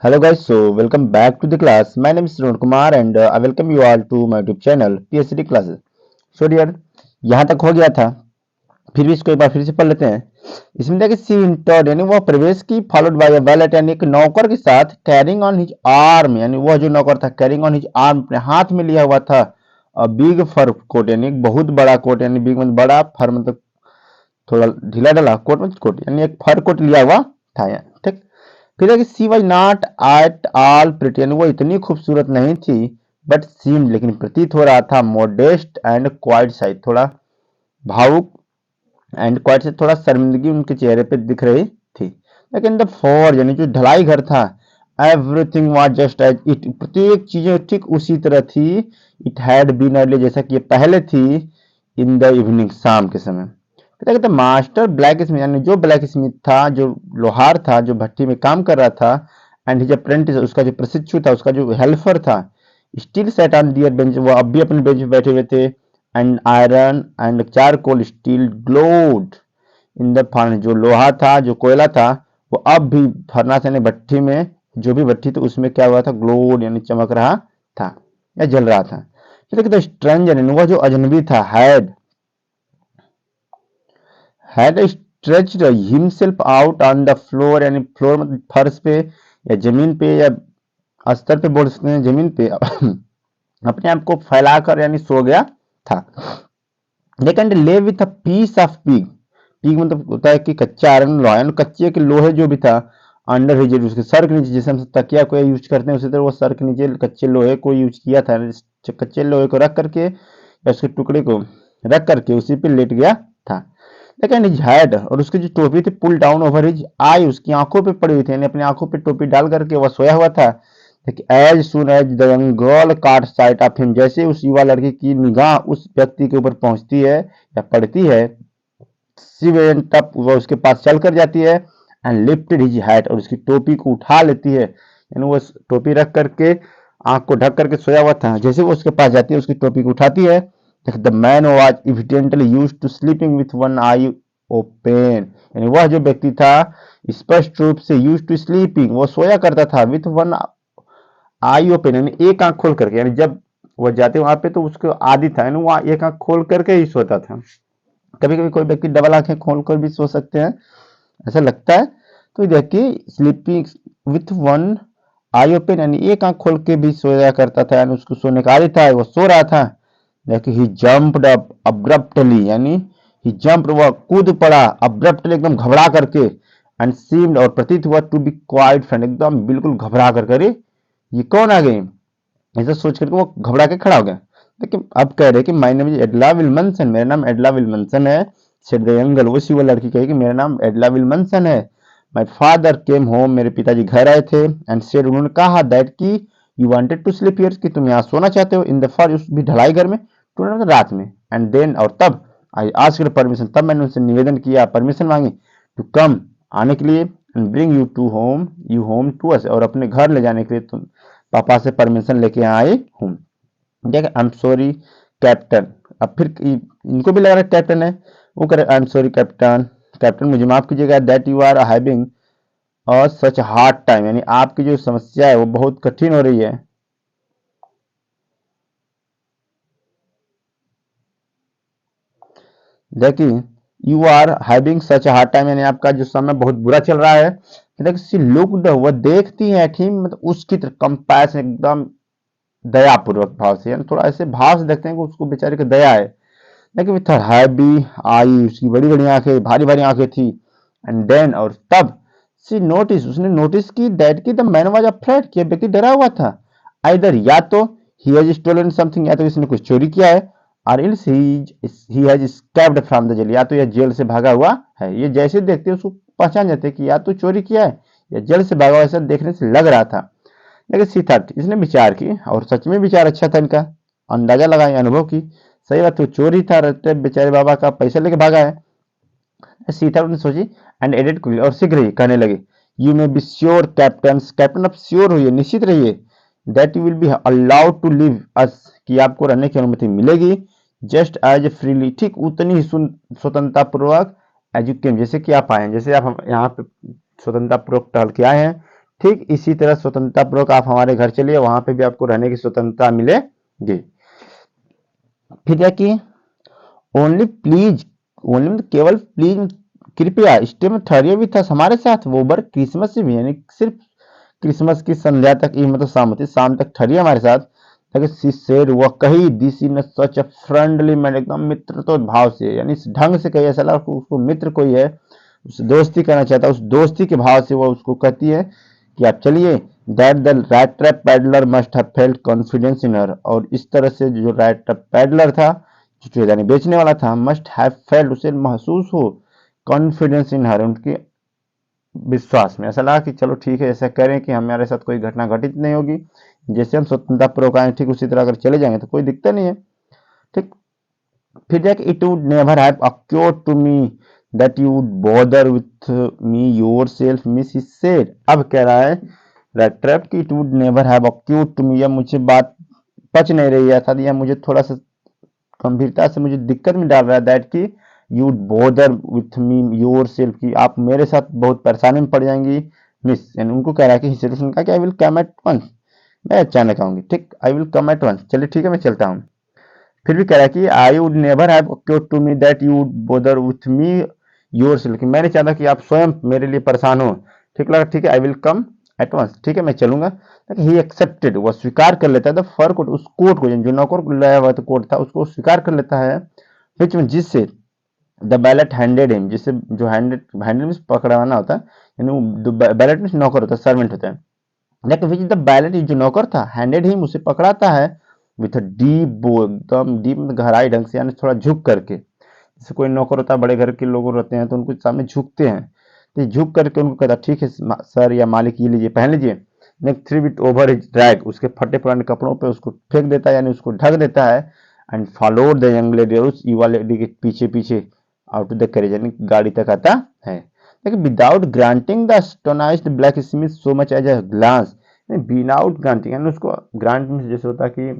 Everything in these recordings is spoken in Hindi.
Hello guys, so welcome back to the class. My name is Srinod Kumar and I welcome you all to my YouTube channel PhD classes. So dear, यहाँ तक हो गया था, फिर भी इसको एक बार फिर से पढ़ लेते हैं। इसमें देखिए सी इंटर्ड यानी वह प्रवेश की फॉलोड बाय अ वैलेट यानी एक नौकर के साथ कैरिंग ऑन हिज आर्म यानी वह जो नौकर था कैरिंग ऑन हिज आर्म अपने हाथ में लिया हुआ था बिग फर कोट यानी एक बहुत बड़ा कोट यानी बिग मतलब बड़ा फर मतलब थोड़ा ढीला ढाला कोट मतलब कोट यानी एक फर कोट लिया हुआ था ठीक। फिर है कि she was not at all pretty यानी वो इतनी खूबसूरत नहीं थी बट सीम लेकिन प्रतीत हो रहा था मोडेस्ट एंड क्वाइट साइड थोड़ा भावुक एंड क्वाइट से थोड़ा शर्मिंदगी उनके चेहरे पे दिख रही थी। लेकिन द फोर यानी जो ढलाई घर था everything was just as it प्रत्येक चीजें ठीक उसी तरह थी इट हैड बीन अर्ली जैसा कि ये पहले थी इन द इवनिंग शाम के समय। क्या कहते मास्टर ब्लैक स्मिथ यानी जो ब्लैक स्मिथ था जो लोहार था जो भट्टी में काम कर रहा था एंड हिज अप्रेंटिस उसका जो प्रशिक्षु था उसका जो हेल्पर था still sat on their bench वो अब भी अपने बेंच पे बैठे हुए थे and iron and charcoal still glowed in the furnace जो लोहा था जो कोयला था वो अब भी फर्नास यानी भट्टी में जो भी भट्टी थी उसमें क्या हुआ था ग्लोड यानी चमक रहा था या जल रहा था। तो स्ट्रेंजर यानी वह जो अजनबी था had stretched himself out on the floor यानी फ्लोर मतलब फर्श पे या जमीन पे या अस्तर पे बोल सकते हैं जमीन पे अपने आप को फैलाकर यानी सो गया था। लेकिन ले with a piece of pig pig मतलब होता है कि कच्चा आयरन लोहा यानी कच्चे के लोहे जो भी था अंडर हिज उसके सर के नीचे जैसे हम तकिया को यूज करते हैं उसी तरह वो सर के नीचे कच्चे लोहे को यूज किया था कच्चे लोहे को रख करके या उसके टुकड़े को रख करके उसी पे लेट गया था। लेकिन हिज हेड और उसकी जो टोपी थी पुल डाउन ओवर हिज आई उसकी आंखों पे पड़ी हुई थी यानी अपनी आंखों पे टोपी डाल करके वह सोया हुआ था। As soon as the young girl caught sight of him जैसे उस युवा लड़की की निगाह उस व्यक्ति के ऊपर पहुंचती है या पड़ती है सी वेंट अप वह उसके पास चल कर जाती है एंड लिफ्टेड हिज हैट और उसकी टोपी को उठा लेती है यानी वो टोपी रख करके आंख को ढक करके सोया हुआ था जैसे वो उसके पास जाती है उसकी टोपी को उठाती है। The man was evidently used to sleeping with one eye open यानी वह जो व्यक्ति था स्पष्ट रूप से यूज्ड टू स्लीपिंग वो सोया करता था विथ वन आई ओपन यानी एक आंख खोल करके यानी जब वो जाते वहां पे तो उसको आदि था यानी वहां एक आंख खोल करके ही सोता था। कभी कभी कोई व्यक्ति डबल आंखें खोल कर भी सो सकते हैं ऐसा लगता है। तो देखिए sleeping with one eye open यानी एक आंख खोल के भी सोया करता था यानी उसको सोने का आदि था वो सो रहा था। देखिए ही जंप्ड अप अब्रप्टली यानी ही जंप वह कूद पड़ा अब्रप्टली एकदम घबरा करके एंड सीम्ड और प्रतीत हुआ टू बी क्वाइट फ्रेंड एकदम बिल्कुल घबरा करके अरे ये कौन आ गई ऐसा सोच करके वो घबरा के खड़ा हो गया। देखिए अब कह रहे कि माय नेम इज एडला विल्मनसन मेरा नाम एडला विल्मनसन है। सेड द यंग गर्ल उसी वो लड़की कही कि मेरा नाम एडला विल्मनसन है। माय फादर केम होम मेरे पिताजी घर आए थे एंड सेड उन्होंने कहा दैट कि you wanted to sleep here कि तुम यहाँ सोना चाहते हो इन द फॉर उस भी ढलाई घर में टू मतलब रात में एंड देन और तब आई आस्क्ड परमिशन तब मैंने उनसे निवेदन किया परमिशन मांगी टू कम आने के लिए and bring you home to us और अपने घर ले जाने के लिए तुम पापा से परमिशन लेके आए हूँ। देख आई एम सॉरी कैप्टन अब फिर इनको भी लग रहा है कैप्टन है वो करे I am sorry captain captain मुझे माफ कीजिएगा that you are having such hard time यानी आपकी जो समस्या है वो बहुत कठिन हो रही है। देखिए you are having such hard time यानी आपका जो समय बहुत बुरा चल रहा है। देखिए लुक्ड वह देखती है एट हिम मतलब उसकी तरफ कंपैशन एकदम दयापूर्वक भाव से यानी थोड़ा ऐसे भाव से देखते हैं कि उसको बेचारे को दया है। लेकिन विथ हर हैवी आई उसकी बड़ी बड़ी आंखें भारी भारी आंखें थी एंड देन और तब सी नोटिस उसने नोटिस की दैट की द मैन वाज अफ्रेड कि व्यक्ति डरा हुआ था। आइदर या तो ही हैज स्टोलन समथिंग या तो इसने कुछ चोरी किया है और else he has escaped from the jail या तो यह जेल से भागा हुआ है। ये जैसे देखते हैं उसको पहचान जाते हैं कि या तो चोरी किया है या जेल से भागा हुआ ऐसा देखने से लग रहा था। लेकिन सी थॉट इसने विचार की और सच में विचार अच्छा था इनका अंदाजा लगाया अनुभव की सही बात तो चोरी था रहते बेचारे बाबा का पैसा लेके भागा है। सीता ने सोची एंड एडेड और शीघ्र ही कहने लगे you may be sure captain captain आप श्योर होइए निश्चित रहिए that you will be allowed to live us कि आपको रहने की अनुमति मिलेगी जस्ट एज फ्रीली ठीक उतनी ही स्वतंत्रता पूर्वक एज यू केम जैसे कि आप आए हैं जैसे आप यहाँ पे स्वतंत्रता पूर्वक टहल के आए हैं ठीक इसी तरह स्वतंत्रता पूर्वक आप हमारे घर चलिए, वहां पे भी आपको रहने की स्वतंत्रता मिलेगी। फिर है कि ओनली प्लीज, ओनली मतलब केवल प्लीज कृपया स्टे में ठहरिए भी था हमारे साथ, वो बर क्रिसमस से भी, यानी सिर्फ क्रिसमस की संध्या तक ही, मतलब शाम होती शाम तक ठहरिए हमारे साथ। ताकि सी सेड, वह कही this in such a friendly man, एकदम मित्र तो भाव से, यानी इस ढंग से कही, ऐसा लगा उसको मित्र कोई है, उस दोस्ती करना चाहता है, उस दोस्ती के भाव से वो उसको कहती है कि आप चलिए। That the rat trap peddler must have felt confidence in her, और इस तरह से जो रैट ट्रैप पैडलर था, जो चुड़ैदानी बेचने वाला था, मस्ट हैव फेल्ट, उसे महसूस हो, कॉन्फिडेंस इन हर, उनके विश्वास में, ऐसा लगा कि चलो ठीक है, ऐसा करें कि हमारे साथ कोई घटना घटित नहीं होगी, जैसे हम स्वतंत्रता पूर्वक आए ठीक उसी तरह अगर चले जाएंगे तो कोई दिक्कत नहीं है। ठीक, फिर जाके it would never have occurred to me that you would bother with me yourself, miss he said. अब कह रहा है रैट ट्रैप कि it would never have occurred to me, या मुझे बात पच नहीं रही है, था या मुझे थोड़ा सा गंभीरता से मुझे दिक्कत में डाल रहा है, दैट की you bother with me your self, की आप मेरे साथ बहुत परेशानी में पड़ जाएंगी मिस, यानी उनको कह रहा है कि सिचुएशन का कि I will come at once, मैं अचानक आऊंगी, ठीक, I will come at once, चलिए ठीक है मैं चलता हूँ। फिर भी कह रहा है कि I would never have occurred to me that you would bother with me yourself, मैंने चाहता कि आप स्वयं मेरे लिए परेशान हो, ठीक लगा, ठीक है, I will come at once, ठीक है मैं चलूंगा। ही एक्सेप्टेड, वह स्वीकार कर लेता है द फर कोट, उस कोट को, जो नौकर को लाया हुआ कोट था उसको स्वीकार कर लेता है, विच में जिससे द बैलेट हैंडेड हिम, जिससे जो हैंडेड, हैंडेड में पकड़ाना होता है, यानी बैलेट में नौकर होता है, सर्वेंट होता है, लेकिन विच द बैलेट जो नौकर था हैंडेड हिम, उसे पकड़ाता है विथ अ डीप बो, एकदम डीप गहराई ढंग से, यानी थोड़ा झुक करके, जैसे कोई नौकर होता है, बड़े घर के लोग रहते हैं तो उनको सामने झुकते हैं, तो झुक करके उनको कहता ठीक है सर या मालिक ये लीजिए पहन लीजिए, next three bit over his drag, उसके फटे पुराने कपड़ों पे उसको फेंक देता है, यानी उसको ढक देता है, and followed the young lady, उस युवा लेडी के पीछे पीछे आउट ऑफ द कैरेज, यानी गाड़ी तक आता है, लेकिन without granting the astonished blacksmith so much as a glance, without granting, यानी उसको ग्रांट में जैसे होता है कि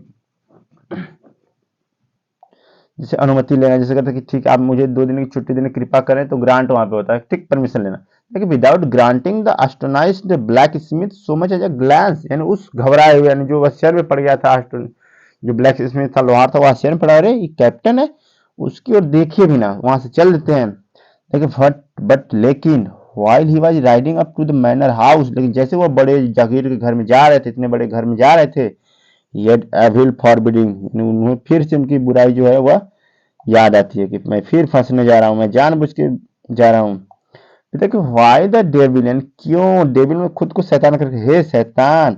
जैसे अनुमति लेना, जैसे कहते हैं कि ठीक आप मुझे 2 दिन की छुट्टी देने की कृपा करें, तो ग्रांट वहां पे होता है, ठीक, परमिशन लेना, लेकिन without granting the astonished blacksmith so much as a glance, यानी उस घबराए हुए, यानी जो आश्चर्य में पड़ गया था, जो ब्लैक स्मिथ था, लोहार था, वो आश्चर्य में पड़ा, अरे ये कैप्टन है, उसकी ओर देखिए भी ना, वहां से चल देते हैं, लेकिन लेकिन while he was riding up to the manor house, लेकिन जैसे वो बड़े जागीर के घर में जा रहे थे, इतने बड़े घर में जा रहे थे, yet evil forbidding, उन्हें फिर से उनकी बुराई जो है वह याद आती है कि मैं फिर फंसने जा रहा हूँ, मैं जानबूझ के जा रहा हूँ। फिर देखो व्हाई द डेविल, यानी क्यों डेविल में खुद को शैतान करके, हे शैतान,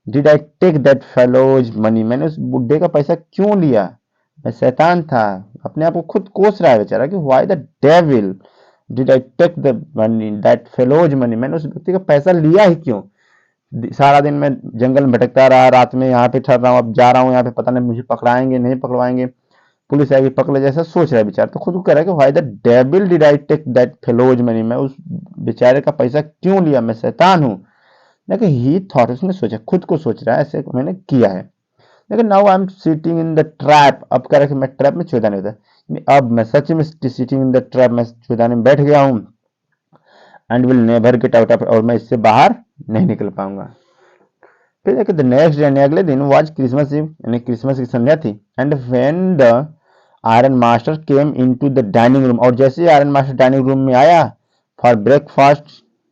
did I take that fellow's money, मैंने उस बुड्ढे का पैसा क्यों लिया, मैं शैतान था, अपने आप को खुद कोस रहा है बेचारा कि why the devil did I take the money that fellow's money, मैंने उस व्यक्ति का पैसा लिया ही क्यों, सारा दिन मैं जंगल में भटकता रहा, रात में यहाँ पे ठहर रहा हूँ, अब जा रहा हूँ यहाँ पे, पता नहीं मुझे पकड़ाएंगे नहीं पकड़वाएंगे, पुलिस आएगी पकड़ ले, जैसा सोच रहा है बेचारा, तो खुद को कह रहा है कि why the devil did I take that fellow's money, मैं उस बेचारे का पैसा क्यों लिया, मैं शैतान हूँ, लेकिन ही थॉट, उसने सोचा, खुद को सोच रहा है ऐसे मैंने किया है, लेकिन now I am sitting in the trap, अब कह रहा है कि मैं ट्रैप में छुड़ाने होता है, अब मैं सच में सिटिंग इन द ट्रैप, मैं छुड़ाने में बैठ गया हूँ, and will never get out of, और मैं इससे बाहर नहीं निकल पाऊंगा। फिर देखिए द नेक्स्ट डे, अगले दिन वाज क्रिसमस ईव, यानी क्रिसमस की संध्या थी, and when the iron master came into the dining room, और जैसे ही आयरन मास्टर डाइनिंग रूम में आया फॉर ब्रेकफास्ट,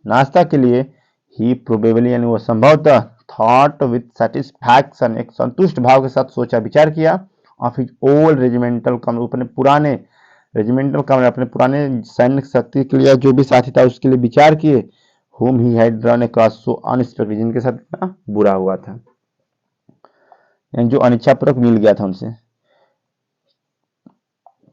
नाश्ता के लिए, ही प्रोबेबली, यानी वो संभवतः, थॉट विथ सेटिस्फैक्शन, एक संतुष्ट भाव के साथ सोचा विचार किया, ऑफ हिज ओल्ड रेजिमेंटल कमरे, अपने पुराने रेजिमेंटल कमरे, अपने पुराने सैन्य शक्ति के लिए जो भी साथी था उसके लिए विचार किए, whom he had run across so unexpectedly, जिनके साथ इतना बुरा हुआ था, यानी जो अनिच्छापूर्वक मिल गया था उनसे।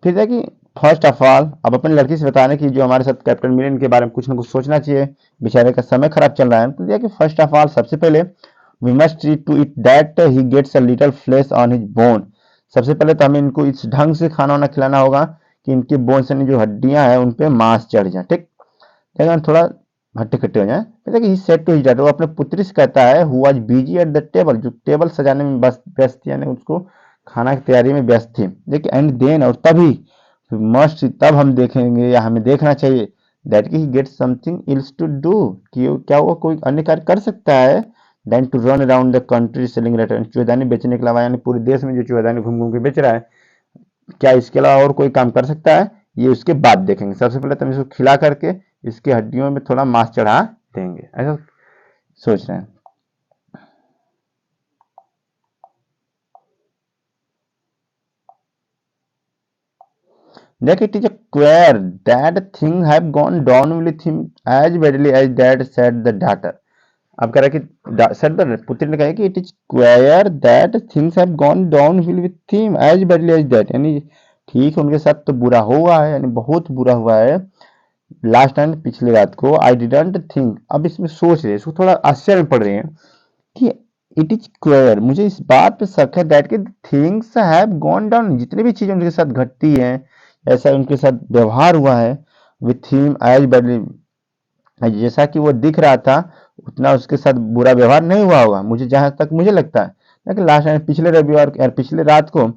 फिर है कि फर्स्ट ऑफ ऑल, अब अपनी लड़की से बताने की जो हमारे साथ कैप्टन मिले, इनके बारे में कुछ ना कुछ सोचना चाहिए, बेचारे का समय खराब चल रहा है, तो कि फर्स्ट ऑफ ऑल, सबसे पहले we must see to it that he gets a little flesh on his bone, सबसे पहले तो हमें इनको इस ढंग से खाना वाना खिलाना होगा कि इनके बोन से जो हड्डियां हैं उन पे मांस चढ़ जाए, ठीक, लेकिन थोड़ा हट्टे कट्टे हो जाए। फिर he said to his daughter, वो अपने पुत्री से कहता है, who was busy at the table, जो टेबल सजाने में व्यस्त थी, यानी उसको खाना की तैयारी में व्यस्त थी, देखिए, एंड देन, और तभी, मस्ट, तब हम देखेंगे या हमें देखना चाहिए, दैट की he gets something else to do, कि क्या वो कोई अन्य कार्य कर सकता है than to run around the country selling return, चूहेदानी बेचने के अलावा, यानी पूरे देश में जो चूहेदानी घूम घूम के बेच रहा है, क्या इसके अलावा और कोई काम कर सकता है, ये उसके बाद देखेंगे। सबसे पहले तो हम इसको खिला करके इसकी हड्डियों में थोड़ा मांस चढ़ा देंगे, ऐसा सोच रहे हैं। That it is a queer that thing have gone down with him as badly as that said the daughter. अब कह रहा है कि said the पुत्र ने कहा कि it is queer that things have gone downhill with him as badly as that, यानी ठीक है उनके साथ तो बुरा हुआ है, यानी बहुत बुरा हुआ है लास्ट टाइम पिछली रात को। आई डिडंट थिंक, अब इसमें सोच रहे इसको थोड़ा आश्चर्य में पड़ रहे हैं कि इट इज क्वेयर, मुझे इस बात पे शक है दैट के थिंग्स हैव गॉन डाउन, जितनी भी चीजें उनके साथ घटती हैं, ऐसा उनके साथ व्यवहार हुआ है विथ हिम एज बैडली, जैसा कि वो दिख रहा था उतना उसके साथ बुरा व्यवहार नहीं हुआ होगा, मुझे जहां तक मुझे लगता है। लेकिन लास्ट टाइम पिछले रविवार पिछले रात को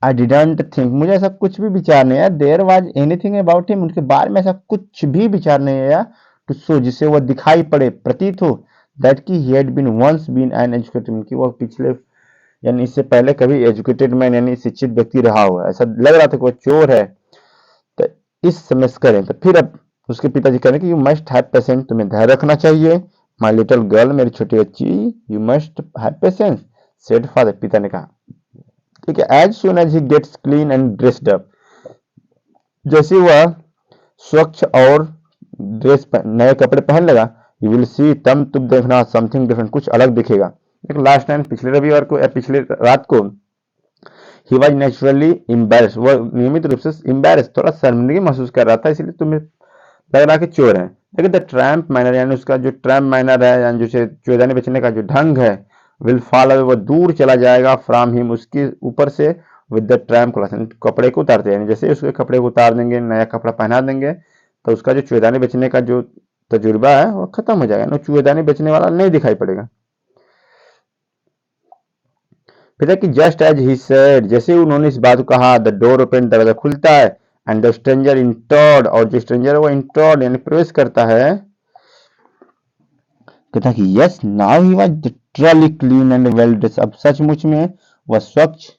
आई डिडंट थिंक, मुझे ऐसा कुछ भी विचार नहीं आया, there was anything about him, उनके बारे में ऐसा कुछ भी विचार नहीं आया टू सो, जिससे वो दिखाई पड़े, प्रतीत हो दैट की he had been once been an educated, कि वो पिछले यानी इससे पहले कभी एजुकेटेड मैन यानी शिक्षित व्यक्ति रहा हुआ, ऐसा लग रहा था कि वो चोर है। तो इस समझ करें तो फिर अब उसके पिताजी कह रहे हैं कि यू मस्ट हैव पेशेंस, तुम्हें धैर्य रखना चाहिए, माय लिटिल गर्ल, मेरी छोटी बच्ची, you must have patience said father, पिता ने कहा। ठीक है, as soon as he gets clean and dressed up, जैसे वह स्वच्छ और नए कपड़े पहन लेगा, यू विल सी, तब तुम देखना समथिंग डिफरेंट, कुछ अलग दिखेगा। लेकिन लास्ट टाइम पिछले रविवार को या पिछले रात को ही वॉज नेचुरली एम्बेरस, वो नियमित रूप से एम्बेरस, थोड़ा शर्मिंदगी महसूस कर रहा था, इसलिए तुम्हें लग रहा कि चोर है। लेकिन द ट्रैम्प मैनर, यानी उसका जो ट्रैम्प मैनर है, यानी जो चोरदानी बेचने का जो ढंग है, विल फॉल अवे, वो दूर चला जाएगा, फ्रॉम हिम, उसके ऊपर से, विद द ट्रैम्प क्लॉथ, कपड़े को उतारते हैं, जैसे उसके कपड़े को उतार देंगे, नया कपड़ा पहना देंगे, तो उसका जो चूहेदानी बेचने का जो तजुर्बा है वो खत्म हो जाएगा, चूहेदानी बेचने वाला नहीं दिखाई पड़ेगा। फिर कि जस्ट एज ही सेड, जैसे उन्होंने इस बात को कहा, द डोर ओपन, दरवाजा खुलता है, एंड द स्ट्रेंजर इंटर्ड, और जो स्ट्रेंजर है वो इंटर्ड यानी प्रवेश करता है, कहता कि yes now he was literally clean and well dress, अब सचमुच में वह स्वच्छ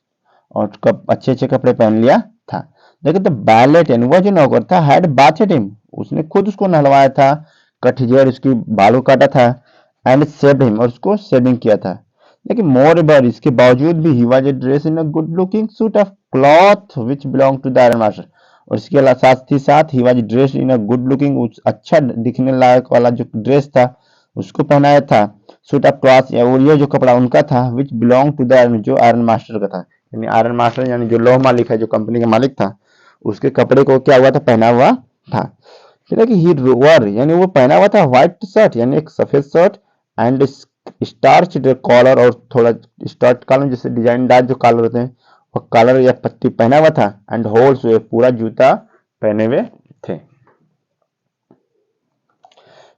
और अच्छे अच्छे कपड़े पहन लिया था। देखो तो बैलेट यानी वह जो नौकर था, हैड बाथेड हिम, उसने खुद उसको नहलवाया था, कट हेयर, उसकी बालों काटा था, एंड शेव्ड हिम, और उसको शेविंग किया था। लेकिन मोर एवर, इसके बावजूद भी, he was dress in a good looking suit of cloth which belong to the iron master, और इसके साथ ही साथ he was dress in a good looking, अच्छा दिखने लायक वाला जो ड्रेस था उसको पहनाया था, सूट ऑफ क्लॉथ, या वो ये जो कपड़ा उनका था, which belong to the iron, जो आयरन मास्टर का था, यानी आयरन मास्टर यानी जो लौह मालिक है, जो कंपनी का मालिक था, उसके कपड़े को क्या हुआ था, पहना हुआ था। फिर है कि ही वर, यानी वो पहना हुआ था व्हाइट शर्ट, यानी एक सफेद शर्ट, एंड स्टार्च कॉलर, और थोड़ा स्टार्च कॉलर जैसे डिजाइन दार जो कॉलर होते हैं वो कॉलर या पट्टी पहना हुआ था, एंड होल्स, पूरा जूता पहने हुए थे।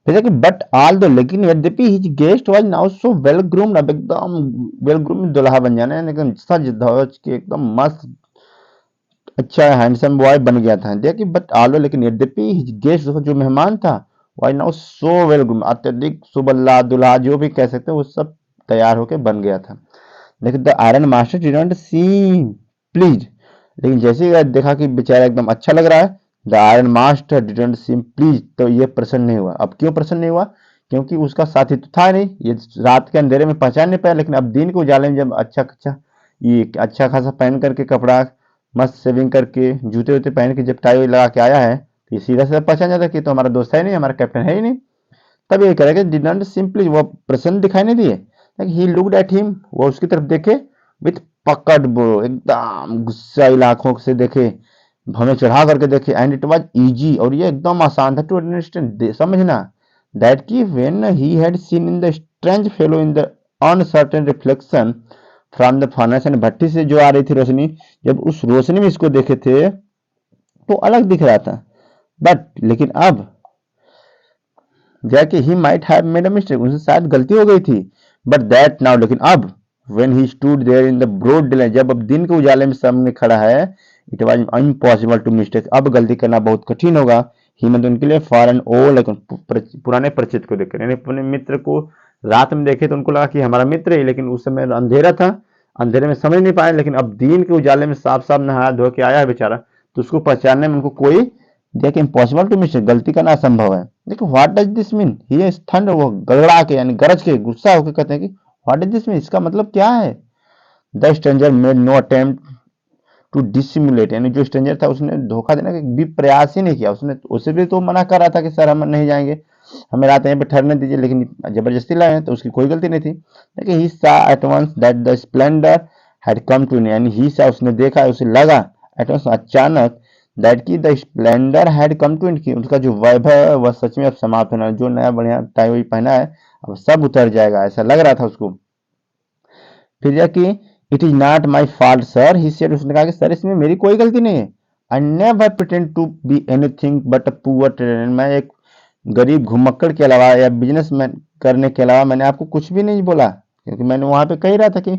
जैसे कि बट ऑल दो, लेकिन यद्यपि his guest was now so well groomed, अब एकदम वेल ग्रूम्ड दुल्हा बन जाना है, लेकिन सज धज के एकदम मस्त अच्छा हैंडसम बॉय बन गया था। देखिए बट ऑल, लेकिन यद्यपि हिज गेस्ट, जो मेहमान था, was now so well groomed, अत्यधिक सुबल्ला दुल्हा जो भी कह सकते हैं, वो सब तैयार होके बन गया था। लेकिन the iron master didn't seam please, लेकिन जैसे ही देखा कि बेचारा एकदम अच्छा लग रहा है, the iron master didn't seam please, तो ये प्रसन्न नहीं हुआ। अब क्यों प्रसन्न नहीं हुआ? क्योंकि उसका साथी तो था नहीं, ये रात के अंधेरे में पहचान नहीं पाया, लेकिन अब दिन के उजाले में जब अच्छा खासा पहन करके कपड़ा, मस्त सेविंग करके, जूते वूते पहन के जब टाई लगा के आया है, तो ये सीधा सीधा पहचान जाता कि तो हमारा दोस्त है नहीं, हमारा कैप्टन है ही नहीं। तब ये करेगा डिडंट सिंपली, वो प्रसन्न दिखाई नहीं दिए, ही लुक्ड एट हिम, वो उसकी तरफ देखे, विथ पकड़ ब्रो, एकदम गुस्साइल आंखों से देखे, भवें चढ़ा करके देखे, एंड इट वाज इजी, और ये एकदम आसान था टू अंडरस्टैंड, समझना, दैट की when he had seen in the strange fellow in the uncertain reflection from the furnace, and भट्टी से जो आ रही थी रोशनी, जब उस रोशनी में इसको देखे थे तो अलग दिख रहा था, बट लेकिन अब जाके he might have made a mistake, उनसे शायद गलती हो गई थी, बट दैट नाउ, लेकिन अब, when he stood there in the broad day, जब अब दिन के उजाले में सामने खड़ा है, it was impossible to mistake, अब गलती करना बहुत कठिन होगा, ही मतलब उनके लिए फॉर एन ओल्ड पुराने परिचित को देखकर, यानी अपने मित्र को रात में देखे तो उनको लगा कि हमारा मित्र है, लेकिन उस समय अंधेरा था, अंधेरे में समझ नहीं पाए, लेकिन अब दिन के उजाले में साफ साफ नहाया धो के आया है बेचारा, तो उसको पहचानने में उनको कोई देखिए इम्पॉसिबल टू मिस्टेक, गलती करना असंभव है। देखो what does this mean, he is thunder, वो गड़गड़ा के यानी गरज के गुस्सा होकर कहते हैं कि व्हाट डज दिस मीन, इसका मतलब क्या है। The stranger made no attempt to dissimulate, यानी जो स्ट्रेंजर था उसने धोखा देने का भी प्रयास ही नहीं किया, उसने उसे भी तो मना कर रहा था कि सर हम नहीं जाएंगे, हमें रात यहीं पे ठहरने दीजिए, लेकिन जबरदस्ती लाए हैं तो उसकी कोई गलती नहीं थी। लेकिन he saw at once that the splendour had come to an, यानी ही सा उसने देखा, उसे लगा एट वंस अचानक दैट की the splendour had come to an, की उसका जो वैभव है वह सच में अब समाप्त होना, जो नया बढ़िया टाई पहना है अब सब उतर जाएगा, ऐसा लग रहा था उसको। फिर यह कि it is not my fault sir, he said, उसने कहा कि सर इसमें मेरी कोई गलती नहीं है। I never pretend to be anything but a poor trader, मैं एक गरीब घुमक्कड़ के अलावा या बिजनेस मैन करने के अलावा मैंने आपको कुछ भी नहीं बोला, क्योंकि मैंने वहां पे कह रहा था कि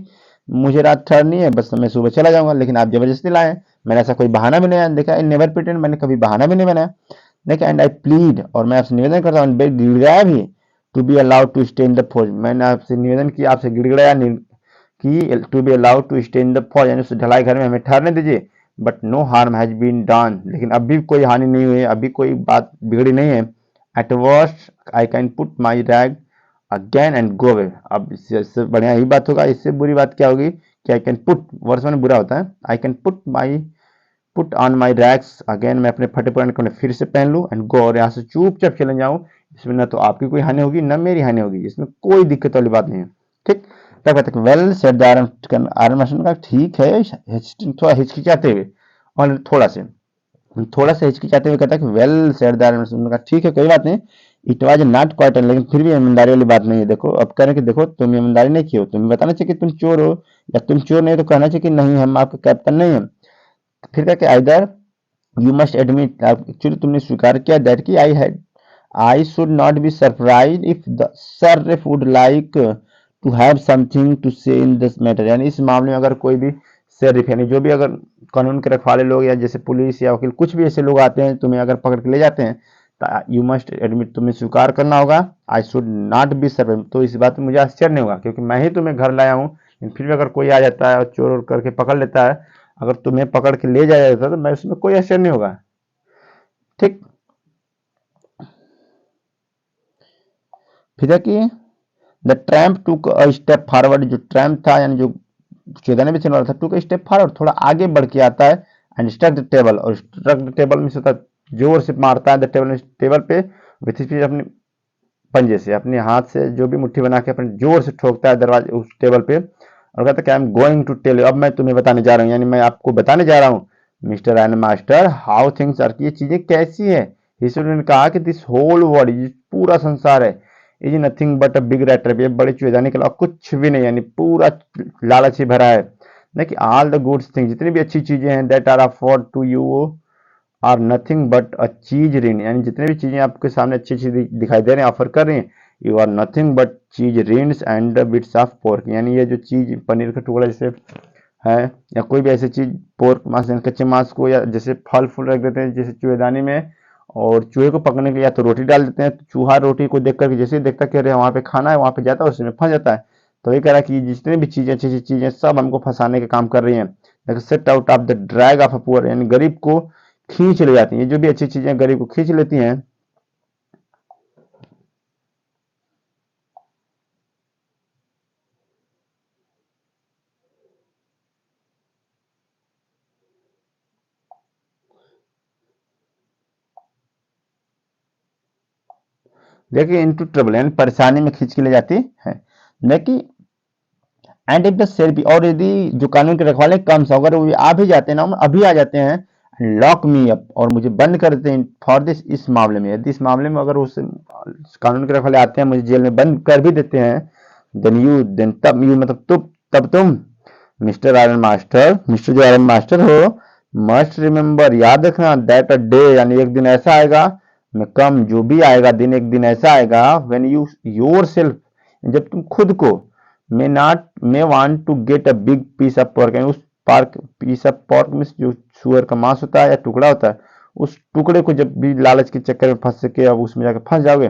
मुझे रात ठहरनी है, बस मैं सुबह चला जाऊंगा, लेकिन आप जबरदस्ती लाए, मैंने ऐसा कोई बहाना भी नहीं आया, देखा, आई नेवर प्रिटेंड, मैंने कभी बहाना भी नहीं बनाया। देखा, एंड आई प्लीड, और मैं आपसे निवेदन करता हूँ, गिड़गिड़ाया भी, to be allowed to stay in the फौज, मैंने आपसे निवेदन किया, आपसे गिड़गिड़ाया कि to be allowed to stay in the forge, यानी उस ढलाई घर में हमें ठहरने दीजिए, but no harm has been done, लेकिन अभी कोई हानि नहीं हुई, अभी कोई बात बिगड़ी नहीं है। Eight worst I can put my rag again and go away, अब इससे बढ़िया यही बात होगा, इससे बुरी बात क्या होगी कि आई कैन पुट, वर्ष में बुरा होता है, I can put on my rags again, मैं अपने फटे पुराने कपड़े फिर से पहन लूँ एंड गो, और यहाँ से चुपचाप चले जाऊँ, इसमें न तो आपकी कोई हानि होगी न मेरी हानि होगी, इसमें कोई दिक्कत वाली बात नहीं है। ठीक, तब तक well set the iron master का, ठीक है, थोड़ा हिचकिचाते हुए, और थोड़ा सा हिचकिचाते हुए कहता है कि well set the iron master का, ठीक है कोई बात नहीं, इट वाज नॉट क्वाइट, लेकिन फिर भी ईमानदारी वाली बात नहीं है। देखो अब कह रहे हैं कि देखो तुम ईमानदारी नहीं की हो, तुम्हें बताना चाहिए कि तुम चोर हो, या तुम चोर नहीं तो कहना चाहिए कि नहीं हम आपके कैप्टन नहीं है। फिर क्या कि either you must admit, actually तुमने स्वीकार किया दैट की I should not be surprise if the sir would like to have something to say in this matter, यानी इस मामले में अगर कोई भी शरीफ, यानी जो भी अगर कानून के रखवाले लोग या जैसे पुलिस या वकील कुछ भी ऐसे लोग आते हैं तुम्हें अगर पकड़ के ले जाते हैं, तो यू मस्ट एडमिट, तुम्हें स्वीकार करना होगा, आई शुड नॉट बी सरप्राइज, तो इस बात में मुझे आश्चर्य नहीं होगा, क्योंकि मैं ही तुम्हें घर लाया हूँ, लेकिन फिर भी अगर कोई आ जाता है और चोर करके पकड़ लेता है, अगर तुम्हें पकड़ के ले जाया जाता है तो मैं उसमें कोई आश्चर्य नहीं होगा। ठीक, फिर है कि द ट्रैम्प टूक अ स्टेप फॉरवर्ड, जो ट्रैम्प था यानी जो चेतने में चलने वाला था, टूक अ स्टेप फॉरवर्ड, थोड़ा आगे बढ़ के आता है, एंड स्ट्रक द टेबल, और स्ट्रक द टेबल में होता जोर से मारता है द टेबल, टेबल पे विथ स्पीड, अपने पंजे से, अपने हाथ से जो भी मुट्ठी बना के अपने जोर से ठोकता है दरवाजे उस टेबल पे, और कहता है कि I am going to tell you, अब मैं तुम्हें बताने जा रहा हूँ, यानी मैं आपको बताने जा रहा हूँ mister and master how things are, ये चीजें कैसी है। ईश्वर ने कहा कि दिस होल वर्ल्ड, पूरा संसार है, is nothing but a big rat, ये बड़ी चुएदानी के अलावा कुछ भी नहीं, यानी पूरा लालच ही भरा है। देखिए ऑल द गुड्स थिंग, जितनी भी अच्छी चीजें हैं that are afford to you are nothing but a cheese rind, यानी जितने भी चीजें आपके सामने अच्छी अच्छी दिखाई दे रहे हैं ऑफर कर रही हैं, यू आर नथिंग बट चीज rinse and bits of pork, यानी ये जो चीज पनीर का टुकड़ा जैसे है, या कोई भी ऐसी चीज पोर्क मांस कच्चे मांस को, या जैसे फल फूल रख देते हैं जैसे चूहेदानी में, और चूहे को पकड़ने के लिए या तो रोटी डाल देते हैं, तो चूहा रोटी को देख करके जैसे ही देखता कि अरे वहां पे खाना है, वहां पे जाता है उसमें फंस जाता है। तो ये कह रहा है कि जितनी भी चीजें अच्छी अच्छी चीजें सब हमको फंसाने का काम कर रही हैं, set out of the drag of a poor, यानी गरीब को खींच ले जाती हैं, जो भी अच्छी चीजें गरीब को खींच लेती हैं। देखिए इनटू ट्रबल, यानी परेशानी में खींच के ले जाती है। देखिए एंड इफ द शेर बी, और यदि जो कानून के रखवाले कम से अगर वो आ भी जाते हैं ना, अभी आ जाते हैं, लॉक मी अप, और मुझे बंद कर देते हैं फॉर दिस, इस मामले में, यदि इस मामले में अगर उस कानून के रखवाले आते हैं मुझे जेल में बंद कर भी देते हैं, देन तब यू मतलब तब तुम मिस्टर आयरन मास्टर, मिस्टर जो आयरन मास्टर हो, मस्ट रिमेम्बर, याद रखना, दैट अ डे, यानी एक दिन ऐसा आएगा, मैं कम जो भी आएगा दिन, एक दिन ऐसा आएगा, व्हेन यू योर सेल्फ, जब तुम खुद को may want to get a big piece of pork, उस पार्क पीस ऑफ पोर्क में जो सुअर का मांस होता है या टुकड़ा होता है उस टुकड़े को जब भी लालच के चक्कर में फंस के अब उसमें जाकर फंस जाओगे,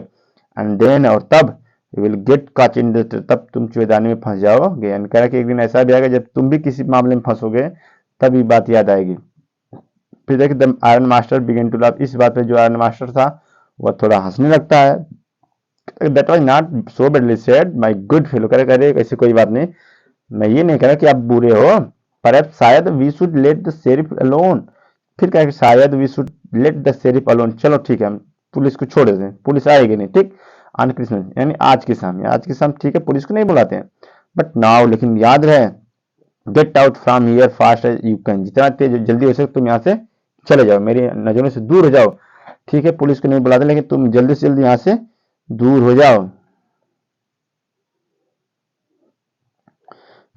एंड देन और तब यू विल गेट काट इन द, तब तुम चुएदानी में फंस जाओगे। एंड कह रहा कि एक दिन ऐसा भी आएगा जब तुम भी किसी मामले में फंसोगे तब ये बात याद आएगी। फिर देखिए the iron master begin to love, इस बात पे जो आयरन मास्टर था वह थोड़ा हंसने लगता है। That was not so badly said my good fellow, कह रहे ऐसी कोई बात नहीं, मैं ये नहीं कह रहा कि आप बुरे हो, पर शायद we should let the sheriff alone. फिर कहा कि शायद we should let the sheriff alone, चलो ठीक है हम पुलिस को छोड़ देते हैं, पुलिस आएगी नहीं, ठीक, ऑन क्रिसमस यानी आज की शाम, ठीक है पुलिस को नहीं बुलाते हैं, बट नाउ लेकिन याद रहे get out from here fast as you can, जितना तेज जल्दी हो सके तुम यहाँ से चले जाओ, मेरी नजरों से दूर हो जाओ, ठीक है पुलिस को नहीं बुलाते लेकिन तुम जल्दी से जल्दी यहाँ से दूर हो जाओ।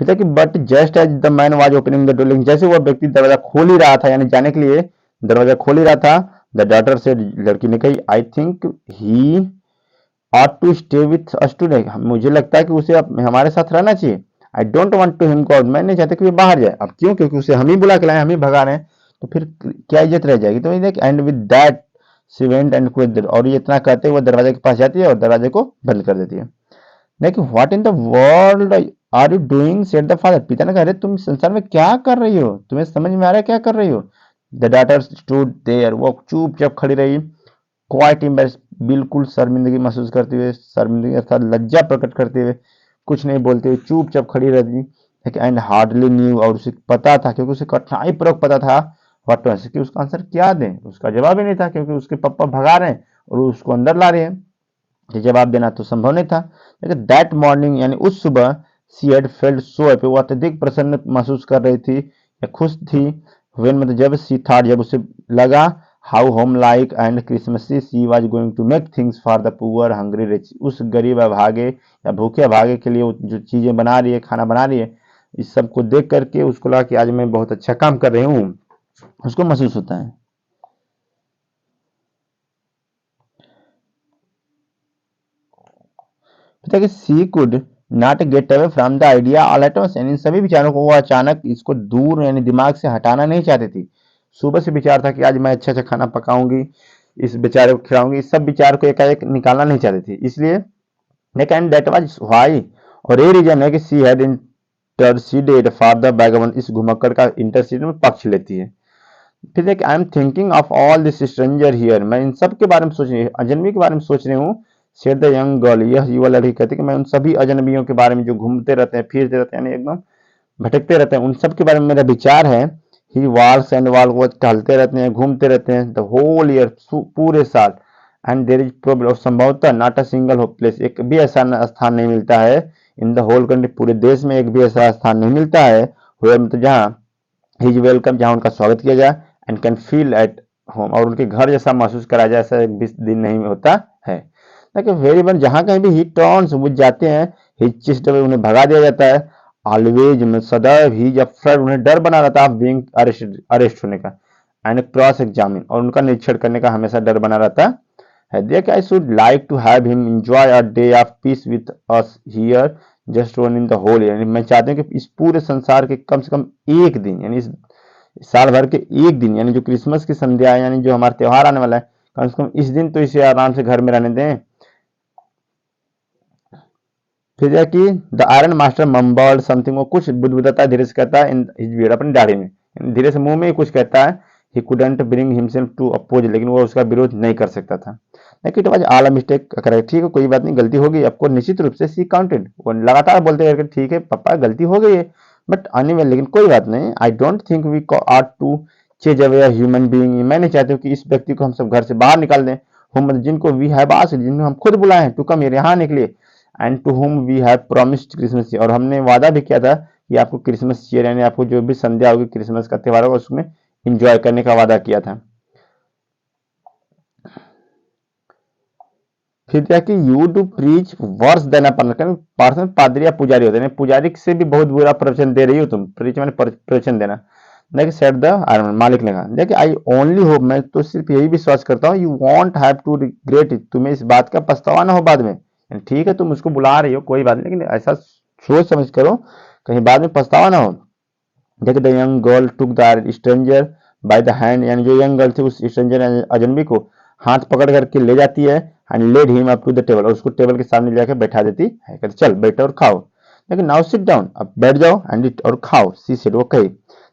पिता की but just as the man was opening the door, लेकिन जैसे वह व्यक्ति दरवाजा खोल ही रहा था यानी जाने के लिए दरवाजा खोल ही रहा था, द डॉटर से, लड़की ने कही I think he ought to stay with us today, मुझे लगता है कि उसे हमारे साथ रहना चाहिए। I don't want to him go out, मैं नहीं चाहता कि वो बाहर जाए। अब क्यों, क्योंकि उसे हम ही बुला के लाए, हम ही भगा रहे हैं, तो फिर क्या इज्जत रह जाएगी। तो देख and with that she went and closed, और ये इतना कहते हुए दरवाजे के पास जाती है और दरवाजे को बंद कर देती है। देखिए what in the world are you doing said the father, पिता ने कहा अरे तुम संसार में क्या कर रही हो, तुम्हें समझ में आ रहा है क्या कर रही हो। द डॉटर स्टूड देयर, वो चुपचाप खड़ी रही, क्वाइट एम्बैरेस्ड, बिल्कुल शर्मिंदगी महसूस करते हुए, शर्मिंदगी अर्थात लज्जा प्रकट करते हुए, कुछ नहीं बोलते हुए चुपचाप खड़ी रहती। एंड हार्डली न्यू, और उसे पता था, क्योंकि उसे कठिनाई पूर्वक पता था व्हाट टू आंसर, कि उसका आंसर क्या दें, उसका जवाब ही नहीं था, क्योंकि उसके पापा भगा रहे हैं और उसको अंदर ला रहे हैं, ये जवाब देना तो संभव नहीं था। लेकिन दैट मॉर्निंग यानी उस सुबह she had felt so happy, वो अत्यधिक प्रसन्न महसूस कर रही थी या खुश थी, व्हेन मतलब जब सी थॉट, जब उसे लगा, how home like and Christmassy she was going to make things for the poor hungry wretch, उस गरीब अभागे या भूखे अभागे के लिए वो जो चीजें बना रही है, खाना बना रही है, इस सब को देख करके उसको लगा कि आज मैं बहुत अच्छा काम कर रही हूँ, उसको महसूस होता है। पिता कि she could not get away from the idea all at once, यानी इन सभी विचारों को वो अचानक इसको दूर यानी दिमाग से हटाना नहीं चाहती थी। सुबह से विचार था कि आज मैं अच्छा अच्छा खाना पकाऊंगी, इस बेचारे को खिलाऊंगी, इस सब विचार को एकाएक निकालना नहीं चाहती थी, इसलिए लेकिन दैट वाज व्हाई, और ये रीजन है कि she had interceded for the vagabond, इस घुमक्कड़ का इंटरसीड में पक्ष लेती है। फिर एक I am thinking of all this stranger here, मैं इन सब के बारे में सोच रही हूँ, अजनबी के बारे में सोच रही हूँ। सेड द यंग गर्ल, यह युवा लड़की कहती कि मैं उन सभी अजनबियों के बारे में जो घूमते रहते हैं, फिरते रहते हैं, यानी एकदम भटकते रहते हैं, उन सब के बारे में मेरा विचार है। ही वॉक्स एंड वॉक, वो टहलते रहते हैं, घूमते रहते हैं, द होल ईयर, पूरे साल, एंड देयर इज प्रॉब्लम, संभवतः not a single hope place, एक भी ऐसा स्थान नहीं मिलता है, इन द होल कंट्री, पूरे देश में एक भी ऐसा स्थान नहीं मिलता है, मतलब जहाँ ही इज वेलकम, जहाँ उनका स्वागत किया जाए, and can feel at home, और उनके घर जैसा महसूस कराया जाए, ऐसा एक भी दिन नहीं होता है। लेकिन वेरी वन, जहाँ कहीं भी ही टर्न्स, वो जाते हैं, ही चिस्ट अवे, उन्हें भगा दिया जाता है, ऑलवेज में सदैव, ही जब फ्रेड, उन्हें डर बना रहता है बीइंग अरेस्ट होने का, एंड क्रॉस एग्जामिन, और उनका निरीक्षण करने का हमेशा डर बना रहता है। देख I should like to have him enjoy a day of peace with us here just one in the whole, यानी मैं चाहती हूँ कि इस पूरे संसार के कम से कम एक दिन, यानी इस साल भर के एक दिन, यानी जो क्रिसमस की संध्या है, यानी जो हमारा त्योहार आने वाला है, कम से कम इस दिन तो इसे आराम से घर में रहने दें। फिर है कि the iron master mumbled something, वो कुछ बुदबुदाता धीरे से कहता है इन हिज बियर्ड, अपनी दाढ़ी में, धीरे से मुंह में ही कुछ कहता है। He couldn't bring himself to oppose, लेकिन वो उसका विरोध नहीं कर सकता था। लेकिन it was all a mistake, correct, ठीक है कोई बात नहीं, गलती हो गई आपको, निश्चित रूप से सी काउंटेड, वो लगातार बोलते करके ठीक है पापा गलती हो गई है, बट अनिवेल, लेकिन कोई बात नहीं, I don't think we ought to chase away a human being, मैं नहीं चाहती हूँ कि इस व्यक्ति को हम सब घर से बाहर निकाल दें, हम जिनको वी हैव आस्क्ड, जिनको हम खुद बुलाए हैं टू कम हियर, यहाँ निकलिए, and to whom we have promised Christmas, और हमने वादा भी किया था कि आपको क्रिसमस ईयर यानी आपको जो भी संध्या होगी क्रिसमस का त्योहार होगा उसमें इंजॉय करने का वादा किया था। फिर क्या कि यू डू प्रीच वर्स देना पर्सन, पादरी या पुजारी होते हैं, पुजारी से भी बहुत बुरा प्रवचन दे रही हो तुम, प्रीच मैंने प्रवचन देना। देखिए सेट द आयरन, मालिक ने कहा, देखिए आई ओनली होप, मैं तो सिर्फ यही विश्वास करता हूँ, you won't have to regret it, तुम्हें इस बात का पछतावा ना हो बाद में, ठीक है तुम उसको बुला रही हो कोई बात नहीं, लेकिन ऐसा सोच समझ करो कहीं बाद में पछतावा ना हो। देखिए the young girl took the stranger by the hand, यानी जो यंग गर्ल थी उस स्ट्रेंजर अजनबी को हाथ पकड़ करके ले जाती है and led him up to the table, और उसको टेबल के सामने जाकर बैठा देती है, कहते चल बैठो और खाओ। लेकिन नाउ सिट डाउन, अब बैठ जाओ एंड इट, और खाओ, सी सेड, वो कही।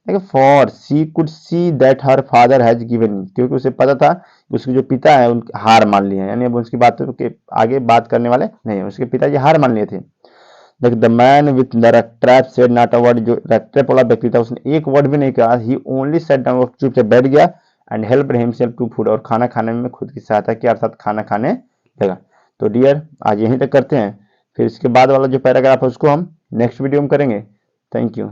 देखिए for she could see that her father has given, क्योंकि उसे पता था कि उसके जो पिता है उनके हार मान लिए हैं, यानी अब उसकी बात के आगे बात करने वाले नहीं, उसके पिताजी हार मान लिए थे। देख the man with the trap said not a word, जो ट्रैप वाला व्यक्ति था उसने एक वर्ड भी नहीं कहा, ही ओनली सेट डाउन, वो चुपचाप बैठ गया and help himself to food, और खाना खाने में खुद की सहायता की, अर्थात खाना खाने लगा। तो डियर आज यहीं तक करते हैं, फिर इसके बाद वाला जो पैराग्राफ है उसको हम नेक्स्ट वीडियो में करेंगे। Thank you.